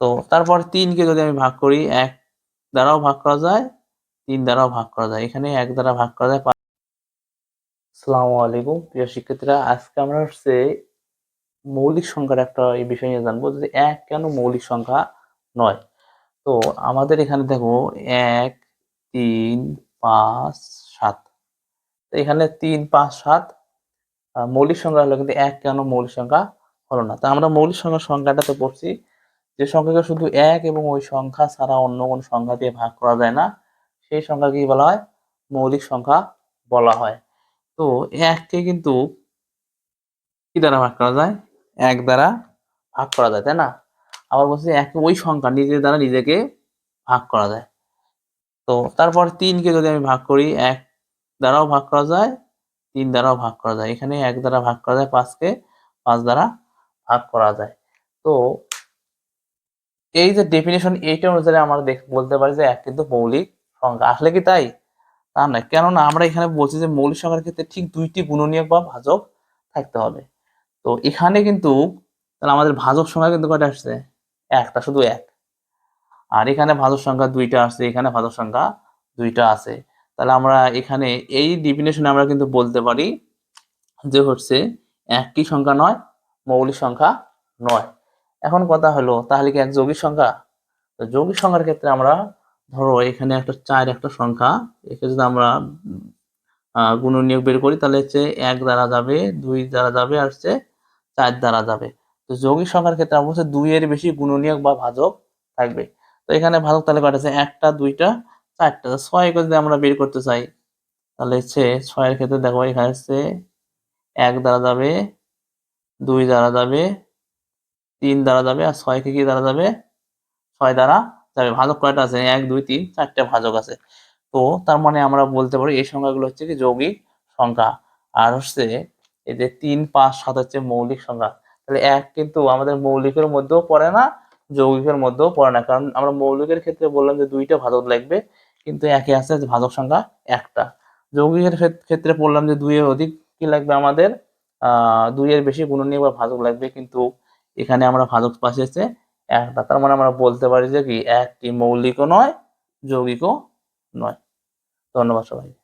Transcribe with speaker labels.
Speaker 1: তো তারপর ৩কে যদি আমি ভাগ করি ১ দ্বারাও ভাগ করা যায়, ৩ দ্বারাও ভাগ করা যায়। এখানে ১ দ্বারা ভাগ করা যায়। আসসালামু আলাইকুম প্রিয় শিক্ষার্থীরা, আজকে আমরা মৌলিক সংখ্যার একটা এই বিষয় নিয়ে জানবো যে ১ কেন মৌলিক সংখ্যা নয়। তো আমাদের এখানে দেখো ১, ৩, ৫, ৭। তো এখানে ৩, ৫, ৭ মৌলিক সংখ্যা হলো, কিন্তু ১ কেন মৌলিক সংখ্যা হলো না? তো আমরা মৌলিক সংখ্যার সংজ্ঞাটাতে পড়ছি যে সংখ্যাকে শুধু ১ এবং ওই সংখ্যা ছাড়া অন্য কোনো সংখ্যা দিয়ে ভাগ করা যায় না, সেই সংখ্যাকে কি বলা হয়? মৌলিক সংখ্যা বলা হয়। তো ১ কে কিন্তু কি দ্বারা ভাগ করা যায়? ১ দ্বারা ভাগ করা যায়, তাই না? আবার বলছি ১ ওই সংখ্যা নিজের দ্বারা নিজেকে ভাগ করা যায়। তো তারপর ৩ কে যদি আমি ভাগ করি ১ দ্বারাও ভাগ করা যায়, ৩ দ্বারাও ভাগ করা যায়। এখানে ১ দ্বারা ভাগ করা যায়, ৫ কে ৫ দ্বারা ভাগ করা যায়। তো এই যে ডেফিনিশন, এইটা অনুসারে আমরা বলতে পারি যে ১ কিন্তু মৌলিক সংখ্যা। আসলে কি তাই? তা নয়। কেননা আমরা এখানে বলছি যে মৌলিক সংখ্যার ক্ষেত্রে ঠিক ২ টি গুণনীয়ক বা ভাজক থাকতে হবে। তো এখানে কিন্তু তাহলে আমাদের ভাজক সংখ্যা কিন্তু কয়টা আসছে? ১ টা, শুধু ১। আর এখানে ভাজক সংখ্যা ২ টা আসছে, এখানে ভাজক সংখ্যা ২ টা আছে। তাহলে আমরা এখানে এই ডেফিনিশনে আমরা কিন্তু বলতে পারি যে ১ কি সংখ্যা নয়? মৌলিক সংখ্যা নয়। এখন কথা হলো, তাহলে কি ১ যৌগিক সংখ্যা? তো যৌগিক সংখ্যার ক্ষেত্রে আমরা ধরো এখানে একটা ৪ একটা সংখ্যা, একে যদি আমরা গুণনীয়ক বের করি তাহলে ১ দ্বারা যাবে, ২ দ্বারা যাবে, আর ৪ দ্বারা যাবে। তো যৌগিক সংখ্যার ক্ষেত্রে অবশ্যই ২ এর বেশি গুণনীয়ক বা ভাজক থাকবে। তো এখানে ভাজক তাহলে কয়টা আছে? ১ টা, ২ টা, ৪ টা। ৬ কে যদি আমরা বের করতে চাই তাহলে ৬ এর ক্ষেত্রে দেখো এখানে ১ দ্বারা যাবে, ২ দ্বারা যাবে, ৩ দ্বারা যাবে, আর ৬ কে কি দ্বারা যাবে? ৬ দ্বারা যাবে। ভাজক কয়টা আছে? ১, ২, ৩, ৪ টা ভাজক আছে। তো তার মানে আমরা বলতে পারি এই সংখ্যাগুলো হচ্ছে কি যৌগিক সংখ্যা। আর এই যে ৩, ৫, ৭ হচ্ছে মৌলিক সংখ্যা। তাহলে ১ কিন্তু আমাদের মৌলিকের মধ্যেও পড়ে না, যৌগিকের মধ্যেও পড়ে না। কারণ আমরা মৌলিকের ক্ষেত্রে বললাম যে ২ টা ভাজক লাগবে, কিন্তু ১ এ আছে যে ভাজক সংখ্যা ১ টা। যৌগিকের ক্ষেত্রে বললাম যে ২ এর অধিক কি লাগবে আমাদের? ২ এর বেশি গুণনীয়ক বা ভাজক লাগবে, কিন্তু এখানে আমরা ভাজক পাচ্ছি ১ টা। তার মানে আমরা বলতে পারি যে কি ১ টি মৌলিকও নয়, যৌগিকও নয়। ধন্যবাদ সবাইকে।